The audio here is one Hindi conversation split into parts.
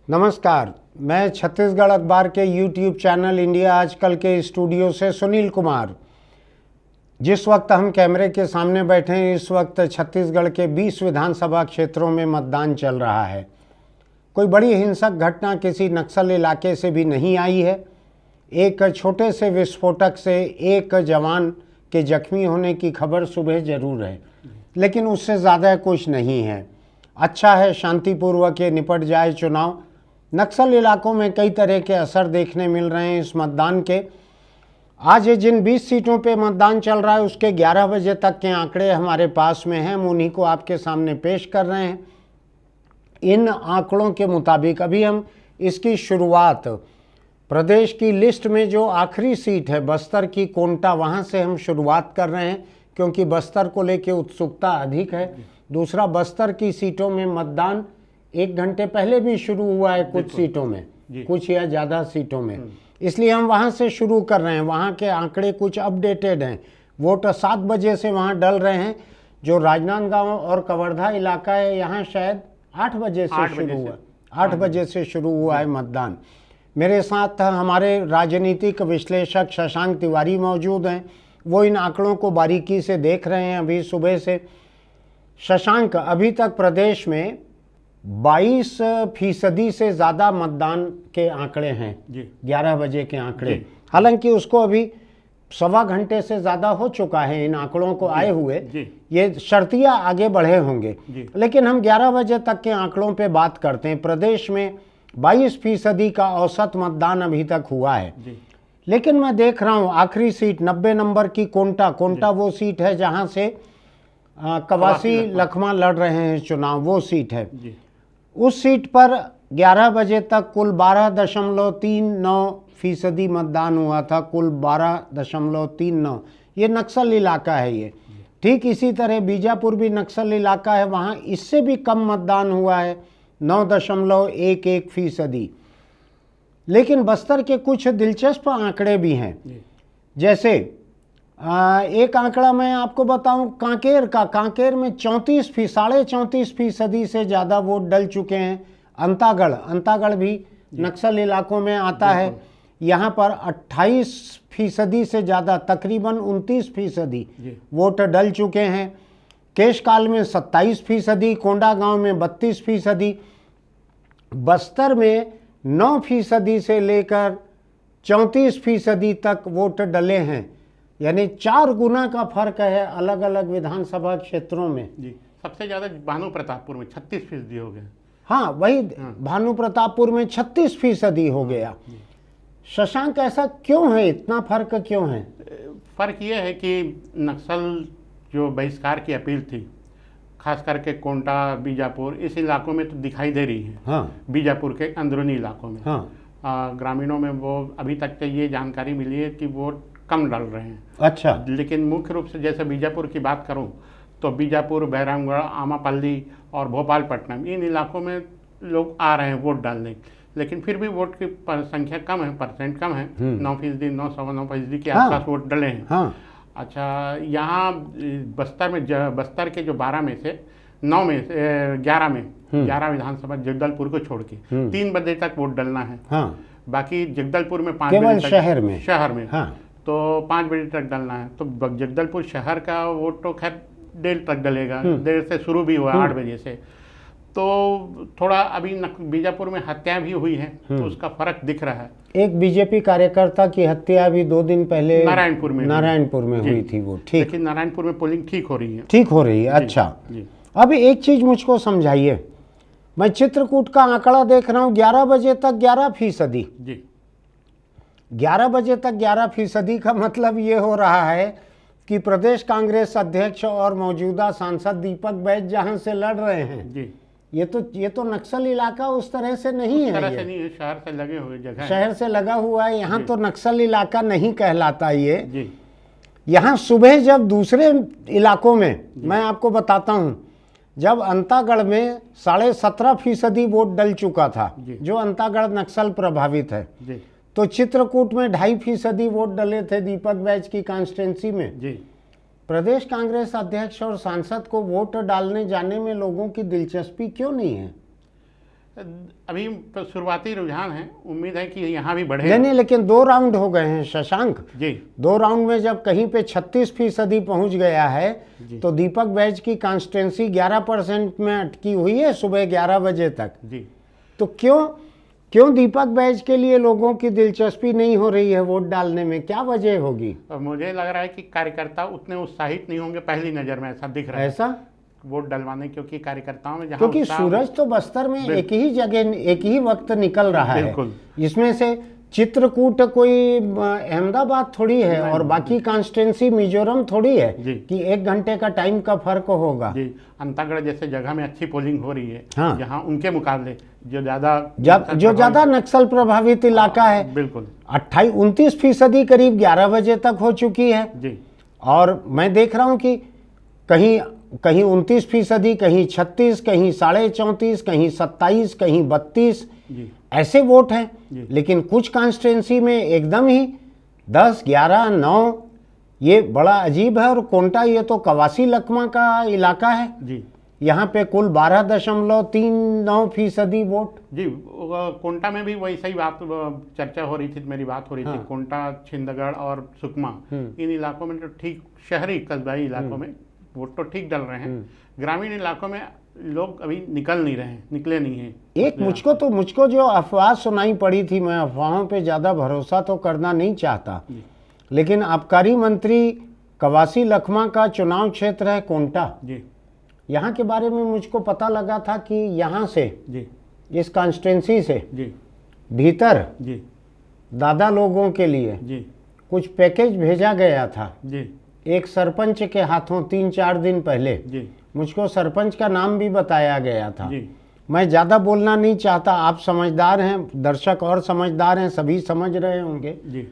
नमस्कार, मैं छत्तीसगढ़ अखबार के यूट्यूब चैनल इंडिया आजकल के स्टूडियो से सुनील कुमार। जिस वक्त हम कैमरे के सामने बैठे हैं, इस वक्त छत्तीसगढ़ के 20 विधानसभा क्षेत्रों में मतदान चल रहा है। कोई बड़ी हिंसक घटना किसी नक्सल इलाके से भी नहीं आई है। एक छोटे से विस्फोटक से एक जवान के जख्मी होने की खबर सुबह जरूर है, लेकिन उससे ज़्यादा कुछ नहीं है। अच्छा है शांतिपूर्वक ये निपट जाए चुनाव। नक्सल इलाकों में कई तरह के असर देखने मिल रहे हैं इस मतदान के। आज जिन 20 सीटों पे मतदान चल रहा है उसके 11 बजे तक के आंकड़े हमारे पास में हैं, हम उन्हीं को आपके सामने पेश कर रहे हैं। इन आंकड़ों के मुताबिक अभी हम इसकी शुरुआत प्रदेश की लिस्ट में जो आखिरी सीट है बस्तर की कोंटा, वहाँ से हम शुरुआत कर रहे हैं, क्योंकि बस्तर को लेकर उत्सुकता अधिक है। दूसरा, बस्तर की सीटों में मतदान 1 घंटे पहले भी शुरू हुआ है कुछ सीटों में, कुछ या ज़्यादा सीटों में, इसलिए हम वहाँ से शुरू कर रहे हैं। वहाँ के आंकड़े कुछ अपडेटेड हैं। वोट 7 बजे से वहाँ डल रहे हैं। जो राजनांदगांव और कवर्धा इलाका है, यहाँ शायद 8 बजे से शुरू हुआ, 8 बजे से शुरू हुआ है मतदान। मेरे साथ हमारे राजनीतिक विश्लेषक शशांक तिवारी मौजूद हैं, वो इन आंकड़ों को बारीकी से देख रहे हैं अभी सुबह से। शशांक, अभी तक प्रदेश में 22% से ज़्यादा मतदान के आंकड़े हैं, 11 बजे के आंकड़े। हालांकि उसको अभी 1.25 घंटे से ज़्यादा हो चुका है इन आंकड़ों को आए हुए, ये शर्तिया आगे बढ़े होंगे, लेकिन हम 11 बजे तक के आंकड़ों पे बात करते हैं। प्रदेश में 22% का औसत मतदान अभी तक हुआ है, लेकिन मैं देख रहा हूँ आखिरी सीट 90 नंबर की कोंटा वो सीट है जहाँ से कवासी लखमा लड़ रहे हैं चुनाव, वो सीट है। उस सीट पर 11 बजे तक कुल 12.39% मतदान हुआ था, कुल 12.39। ये नक्सल इलाका है ये। ठीक इसी तरह बीजापुर भी नक्सल इलाका है, वहाँ इससे भी कम मतदान हुआ है, 9.11%। लेकिन बस्तर के कुछ दिलचस्प आंकड़े भी हैं। जैसे एक आंकड़ा मैं आपको बताऊं कांकेर का। कांकेर में 34.34% से ज़्यादा वोट डल चुके हैं। अंतागढ़ भी नक्सल इलाकों में आता है, यहाँ पर 28% से ज़्यादा, तकरीबन 29% वोट डल चुके हैं। केशकाल में 27%, कोंडागांव में 32%, बस्तर में 9% से लेकर 34% तक वोट डले हैं। यानी 4 गुना का फर्क है अलग अलग विधानसभा क्षेत्रों में। सबसे ज़्यादा भानु प्रतापपुर में 36% हो गया। हाँ, वही भानु प्रतापपुर में 36% हो गया। शशांक, ऐसा क्यों है, इतना फर्क क्यों है? फर्क ये है कि नक्सल जो बहिष्कार की अपील थी, खास करके कोंटा, बीजापुर, इस इलाकों में तो दिखाई दे रही है। हाँ। बीजापुर के अंदरूनी इलाकों में। हाँ। ग्रामीणों में वो अभी तक तो ये जानकारी मिली है कि वोट कम डल रहे हैं। अच्छा। लेकिन मुख्य रूप से जैसे बीजापुर की बात करूं तो बीजापुर, बैरामगढ़, आमापल्ली और भोपालपट्टनम, इन इलाकों में लोग आ रहे हैं वोट डालने, लेकिन फिर भी वोट की संख्या कम है, परसेंट कम है। 9%, 9.9% के आसपास वोट डले हैं। हाँ। अच्छा, यहाँ बस्तर के जो 12 में से 9 में से 11 विधानसभा जगदलपुर को छोड़ के 3 बजे तक वोट डलना है। हाँ। बाकी जगदलपुर में 5 बजे तक, शहर में हाँ, तो 5 बजे तक डलना है। तो जगदलपुर शहर का वोट तो खैर देर तक डलेगा, देर से शुरू भी हुआ 8 बजे से। तो थोड़ा अभी बीजापुर में हत्या भी हुई है, तो उसका फर्क दिख रहा है। एक बीजेपी कार्यकर्ता की हत्या भी 2 दिन पहले नारायणपुर में हुई थी वो। ठीक, लेकिन नारायणपुर में पोलिंग ठीक हो रही है। अच्छा। अब एक चीज मुझको समझाइए, मैं चित्रकूट का आंकड़ा देख रहा हूँ 11 बजे तक 11%। 11 बजे तक 11% का मतलब ये हो रहा है कि प्रदेश कांग्रेस अध्यक्ष और मौजूदा सांसद दीपक बैज जहां से लड़ रहे हैं, ये तो नक्सल इलाका उस तरह से नहीं है। तरह से नहीं है, शहर से लगे हुए जगह, शहर से लगा हुआ है। यहाँ तो नक्सल इलाका नहीं कहलाता ये। यहाँ सुबह जब दूसरे इलाकों में, मैं आपको बताता हूँ, जब अंतागढ़ में 17.5% वोट डल चुका था, जो अंतागढ़ नक्सल प्रभावित है, तो चित्रकूट में 2.5% वोट डले थे दीपक बैज की कॉन्स्टिट्यूंसी में। प्रदेश कांग्रेस अध्यक्ष और सांसद को वोट डालने जाने में लोगों की दिलचस्पी क्यों नहीं है? अभी तो शुरुआती रुझान है, उम्मीद है कि यहाँ भी नहीं बढ़ेगा। नहीं, लेकिन 2 राउंड हो गए हैं शशांक। जी 2 राउंड में जब कहीं पे 36% पहुंच गया है, तो दीपक बैज की कॉन्स्टिट्यूंसी 11% में अटकी हुई है सुबह 11 बजे तक। जी। तो क्यों दीपक बैज के लिए लोगों की दिलचस्पी नहीं हो रही है वोट डालने में? क्या वजह होगी? और मुझे लग रहा है कि कार्यकर्ता उतने उत्साहित नहीं होंगे, पहली नज़र में ऐसा दिख रहा है ऐसा? वोट डलवाने, क्योंकि कार्यकर्ताओं में जहाँ क्योंकि उत्साह- सूरज तो बस्तर में एक ही जगह एक ही वक्त निकल रहा है। बिल्कुल। इसमें से चित्रकूट कोई अहमदाबाद थोड़ी है और बाकी कॉन्स्टिट्यूंसी मिजोरम थोड़ी है जी। कि 1 घंटे का टाइम का फर्क होगा। जी, अंतागढ़ जैसे जगह में अच्छी पोलिंग हो रही है, हाँ। जहाँ उनके मुकाबले जो ज्यादा नक्सल प्रभावित इलाका है। बिल्कुल 29% करीब 11 बजे तक हो चुकी है। जी। और मैं देख रहा हूं कि कहीं 29%, कहीं 36, कहीं 34.5, कहीं 27, कहीं 32 जी ऐसे वोट हैं। जी। लेकिन कुछ कॉन्स्टिट्यूंसी में एकदम ही 10, 11, 9, ये बड़ा अजीब है। और कोंटा ये तो कवासी लकमा का इलाका है, जी यहाँ पे कुल 12.39% वोट। जी। कोंटा में भी वैसा ही बात चर्चा हो रही थी, मेरी बात हो रही थी। कोंटा, छिंदगढ़ और सुकमा, इन इलाकों में तो ठीक, शहरी कस्बाई इलाकों में वोट तो ठीक डल रहे हैं। ग्रामीण इलाकों में लोग अभी निकले नहीं हैं। एक मुझको जो अफवाह सुनाई पड़ी थी, मैं अफवाहों पे ज़्यादा भरोसा तो करना नहीं चाहता, लेकिन आबकारी मंत्री कवासी लखमा का चुनाव क्षेत्र है कोंटा जी। यहाँ के बारे में मुझको पता लगा था कि यहाँ से, जी इस कॉन्स्टिट्यूंसी से जी भीतर जी दादा लोगों के लिए जी कुछ पैकेज भेजा गया था जी एक सरपंच के हाथों 3-4 दिन पहले। जी मुझको सरपंच का नाम भी बताया गया था। जी। मैं ज़्यादा बोलना नहीं चाहता, आप समझदार हैं, दर्शक और समझदार हैं, सभी समझ रहे होंगे। जी।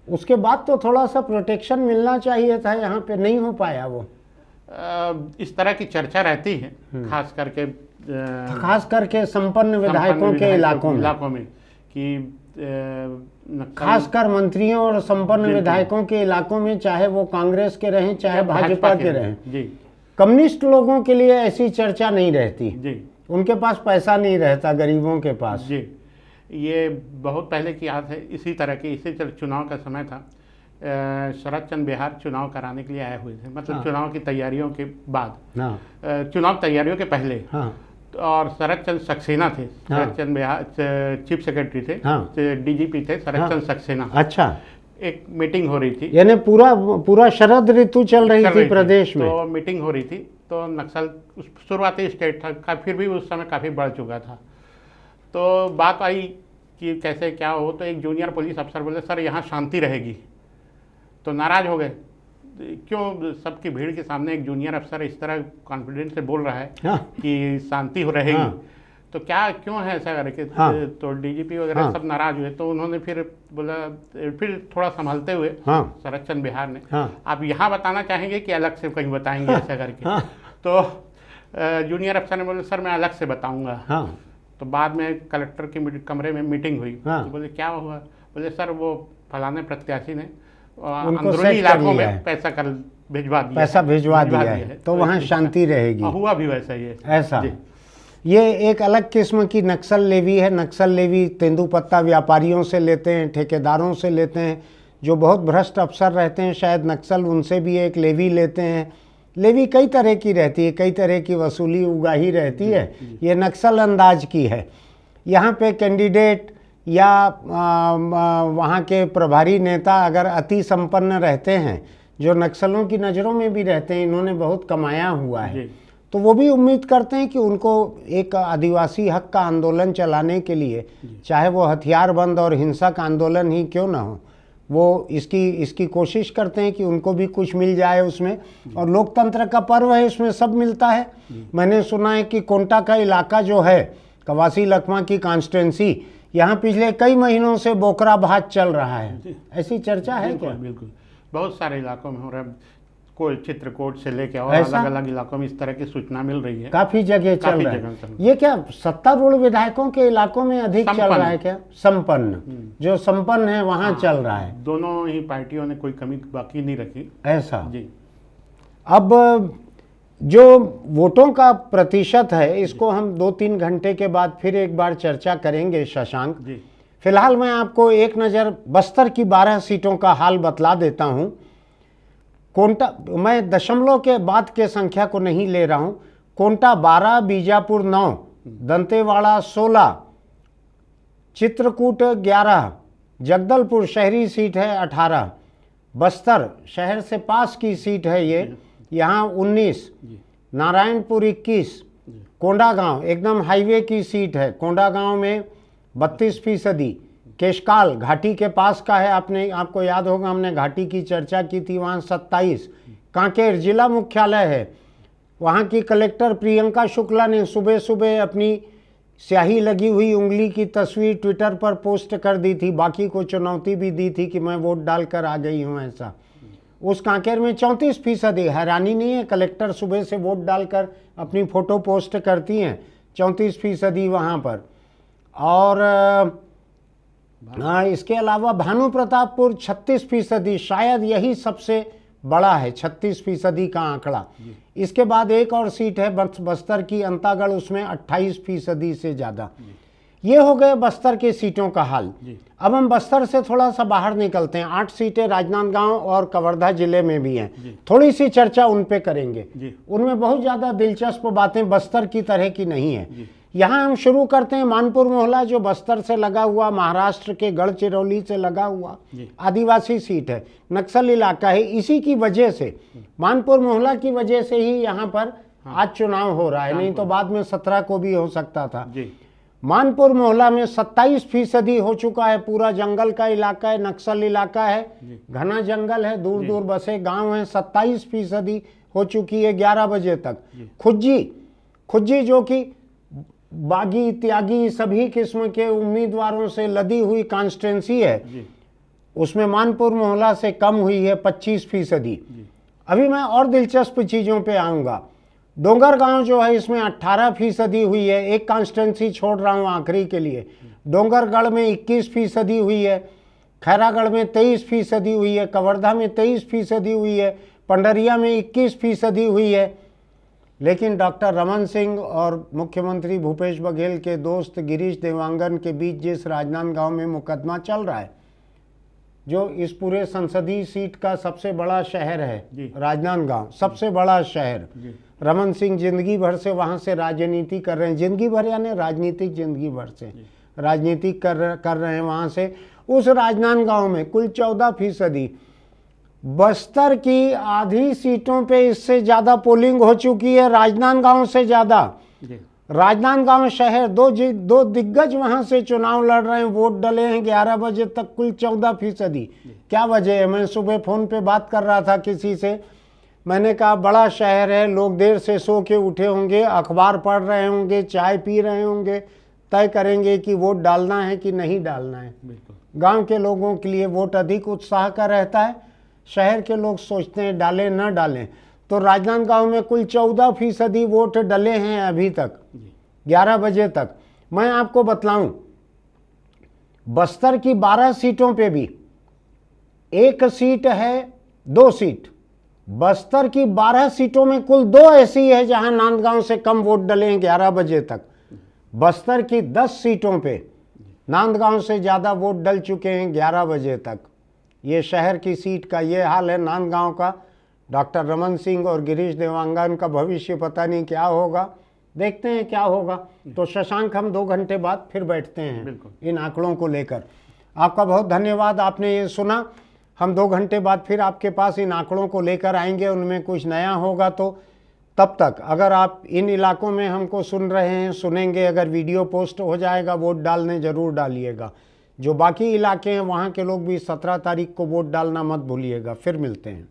उसके बाद तो थोड़ा सा प्रोटेक्शन मिलना चाहिए था, यहाँ पे नहीं हो पाया वो। इस तरह की चर्चा रहती है, खास करके संपन्न विधायकों के इलाकों में कि खासकर मंत्रियों और संपन्न विधायकों के इलाकों में, चाहे वो कांग्रेस के रहें चाहे भाजपा के रहें। जी। कम्युनिस्ट लोगों के लिए ऐसी चर्चा नहीं रहती जी। उनके पास पैसा नहीं रहता, गरीबों के पास। जी। ये बहुत पहले की याद है, इसी तरह की, इसी चुनाव का समय था। शरद चंद्र बिहार चुनाव कराने के लिए आए हुए थे, मतलब चुनाव की तैयारियों के बाद, चुनाव तैयारियों के पहले। और शरद चंद्र सक्सेना थे, शरद चंद्र बिहार चीफ सेक्रेटरी थे, डीजीपी थे शरद चंद्र सक्सेना। अच्छा। एक मीटिंग हो रही थी, यानी पूरा शरद ऋतु चल रही थी प्रदेश में। तो मीटिंग हो रही थी, तो नक्सल शुरुआती स्टेट था, फिर भी उस समय काफ़ी बढ़ चुका था। तो बात आई कि कैसे क्या हो, तो एक जूनियर पुलिस अफसर बोले सर यहाँ शांति रहेगी। तो नाराज़ हो गए, क्यों सबकी भीड़ के सामने एक जूनियर अफसर इस तरह कॉन्फिडेंस से बोल रहा है कि शांति हो रहेगी, तो क्या क्यों है ऐसा करके। तो डीजीपी वगैरह सब नाराज हुए, तो उन्होंने फिर बोला, फिर थोड़ा संभालते हुए शरद चंद्र बिहार ने, आप यहाँ बताना चाहेंगे कि अलग से कहीं बताएंगे ऐसा करके। तो जूनियर अफसर ने बोला सर मैं अलग से बताऊंगा। तो बाद में कलेक्टर के कमरे में मीटिंग हुई, तो बोले क्या हुआ, बोले सर वो फलाने प्रत्याशी ने अंदरूनी इलाकों में पैसा भिजवा दिया है, तो वहाँ शांति रहेगी। हुआ भी वैसा ही है। ऐसा ये एक अलग किस्म की नक्सल लेवी है। नक्सल लेवी तेंदुपत्ता व्यापारियों से लेते हैं, ठेकेदारों से लेते हैं, जो बहुत भ्रष्ट अफसर रहते हैं शायद नक्सल उनसे भी एक लेवी लेते हैं। लेवी कई तरह की रहती है, कई तरह की वसूली उगाही रहती है। ये नक्सल अंदाज की है। यहाँ पे कैंडिडेट या वहाँ के प्रभारी नेता अगर अति संपन्न रहते हैं, जो नक्सलों की नज़रों में भी रहते हैं, इन्होंने बहुत कमाया हुआ है, तो वो भी उम्मीद करते हैं कि उनको एक आदिवासी हक का आंदोलन चलाने के लिए, चाहे वो हथियार बंद और हिंसक आंदोलन ही क्यों ना हो, वो इसकी कोशिश करते हैं कि उनको भी कुछ मिल जाए उसमें। और लोकतंत्र का पर्व है, इसमें सब मिलता है। मैंने सुना है कि कोंटा का इलाका जो है, कवासी लखमा की कॉन्स्टिट्यूंसी, यहाँ पिछले कई महीनों से बोकरा भात चल रहा है, ऐसी चर्चा है क्या? बिल्कुल, बहुत सारे इलाकों में हो रहा है, कोई चित्रकूट से लेके और अलग अलग इलाकों में इस तरह की सूचना मिल रही है, काफी जगह चल रहा है। ये क्या सत्तारूढ़ विधायकों के इलाकों में अधिक चल रहा है क्या? संपन्न, जो संपन्न है वहाँ चल रहा है। दोनों ही पार्टियों ने कोई कमी बाकी नहीं रखी। ऐसा जी। अब जो वोटों का प्रतिशत है इसको हम 2-3 घंटे के बाद फिर एक बार चर्चा करेंगे शशांक। जी फिलहाल मैं आपको एक नज़र बस्तर की 12 सीटों का हाल बतला देता हूं। कोंटा, मैं दशमलव के बाद के संख्या को नहीं ले रहा हूं। कोंटा 12, बीजापुर 9, दंतेवाड़ा 16, चित्रकूट 11, जगदलपुर शहरी सीट है 18, बस्तर शहर से पास की सीट है ये, यहाँ 19, नारायणपुर 21, कोंडागांव एकदम हाईवे की सीट है, कोंडागांव में 32%, केशकाल घाटी के पास का है, आपको याद होगा हमने घाटी की चर्चा की थी, वहाँ 27, कांकेर जिला मुख्यालय है, वहाँ की कलेक्टर प्रियंका शुक्ला ने सुबह सुबह अपनी स्याही लगी हुई उंगली की तस्वीर ट्विटर पर पोस्ट कर दी थी, बाकी को चुनौती भी दी थी कि मैं वोट डालकर आ गई हूँ ऐसा। उस कांकेर में 34%, हैरानी नहीं है, कलेक्टर सुबह से वोट डालकर अपनी फ़ोटो पोस्ट करती हैं, 34% वहाँ पर। और इसके अलावा भानु प्रतापपुर 36%, शायद यही सबसे बड़ा है, 36% का आंकड़ा। इसके बाद एक और सीट है बस्तर की अंतागढ़, उसमें 28% से ज़्यादा। ये हो गए बस्तर के सीटों का हाल। अब हम बस्तर से थोड़ा सा बाहर निकलते हैं। 8 सीटें राजनांदगांव और कवर्धा जिले में भी हैं, थोड़ी सी चर्चा उन पे करेंगे। उनमें बहुत ज़्यादा दिलचस्प बातें बस्तर की तरह की नहीं है। यहाँ हम शुरू करते हैं मानपुर मोहल्ला, जो बस्तर से लगा हुआ, महाराष्ट्र के गढ़चिरौली से लगा हुआ आदिवासी सीट है, नक्सल इलाका है। इसी की वजह से, मानपुर मोहल्ला की वजह से ही यहाँ पर आज चुनाव हो रहा है, नहीं तो बाद में 17 को भी हो सकता था। मानपुर मोहल्ला में 27% हो चुका है, पूरा जंगल का इलाका है, नक्सल इलाका है, घना जंगल है, दूर दूर बसे गांव हैं, 27% हो चुकी है 11 बजे तक। खुज्जी जो कि बागी त्यागी सभी किस्म के उम्मीदवारों से लदी हुई कॉन्स्टिट्यूंसी है, उसमें मानपुर मोहल्ला से कम हुई है 25%। अभी मैं और दिलचस्प चीज़ों पे आऊँगा। डोंगरगांव जो है इसमें 18% हुई है, एक कॉन्स्टिट्यूंसी छोड़ रहा हूँ आखिरी के लिए। डोंगरगढ़ में 21% हुई है, खैरागढ़ में 23% हुई है, कवर्धा में 23% हुई है, पंडरिया में 21% हुई है। लेकिन डॉक्टर रमन सिंह और मुख्यमंत्री भूपेश बघेल के दोस्त गिरीश देवांगन के बीच जिस राजनांदगांव में मुकदमा चल रहा है, जो इस पूरे संसदीय सीट का सबसे बड़ा शहर है, राजनांदगांव सबसे बड़ा शहर, रमन सिंह जिंदगी भर से वहाँ से राजनीति कर रहे हैं, जिंदगी भर यानी राजनीतिक जिंदगी भर से राजनीति कर रहे हैं वहाँ से। उस राजनांदगांव में कुल 14%, बस्तर की आधी सीटों पे इससे ज़्यादा पोलिंग हो चुकी है राजनांदगांव से ज़्यादा। राजनांदगांव शहर दो दिग्गज वहाँ से चुनाव लड़ रहे हैं, वोट डले हैं 11 बजे तक, कुल 14%। क्या वजह है? मैं सुबह फ़ोन पे बात कर रहा था किसी से, मैंने कहा बड़ा शहर है, लोग देर से सो के उठे होंगे, अखबार पढ़ रहे होंगे, चाय पी रहे होंगे, तय करेंगे कि वोट डालना है कि नहीं डालना है। गांव के लोगों के लिए वोट अधिक उत्साह का रहता है, शहर के लोग सोचते हैं डालें न डालें। तो राजनांदगांव में कुल 14% वोट डले हैं अभी तक 11 बजे तक। मैं आपको बतलाऊं, बस्तर की 12 सीटों पे भी एक सीट है, 2 सीट, बस्तर की 12 सीटों में कुल 2 ऐसी है जहां नांदगांव से कम वोट डले हैं 11 बजे तक। बस्तर की 10 सीटों पे नांदगांव से ज़्यादा वोट डल चुके हैं 11 बजे तक। ये शहर की सीट का ये हाल है नांदगांव का। डॉक्टर रमन सिंह और गिरीश देवांगन का भविष्य पता नहीं क्या होगा, देखते हैं क्या होगा। तो शशांक, हम 2 घंटे बाद फिर बैठते हैं इन आंकड़ों को लेकर। आपका बहुत धन्यवाद, आपने ये सुना। हम 2 घंटे बाद फिर आपके पास इन आंकड़ों को लेकर आएंगे, उनमें कुछ नया होगा तो। तब तक अगर आप इन इलाकों में हमको सुन रहे हैं, सुनेंगे, अगर वीडियो पोस्ट हो जाएगा, वोट डालने ज़रूर डालिएगा। जो बाकी इलाके हैं वहाँ के लोग भी 17 तारीख को वोट डालना मत भूलिएगा। फिर मिलते हैं।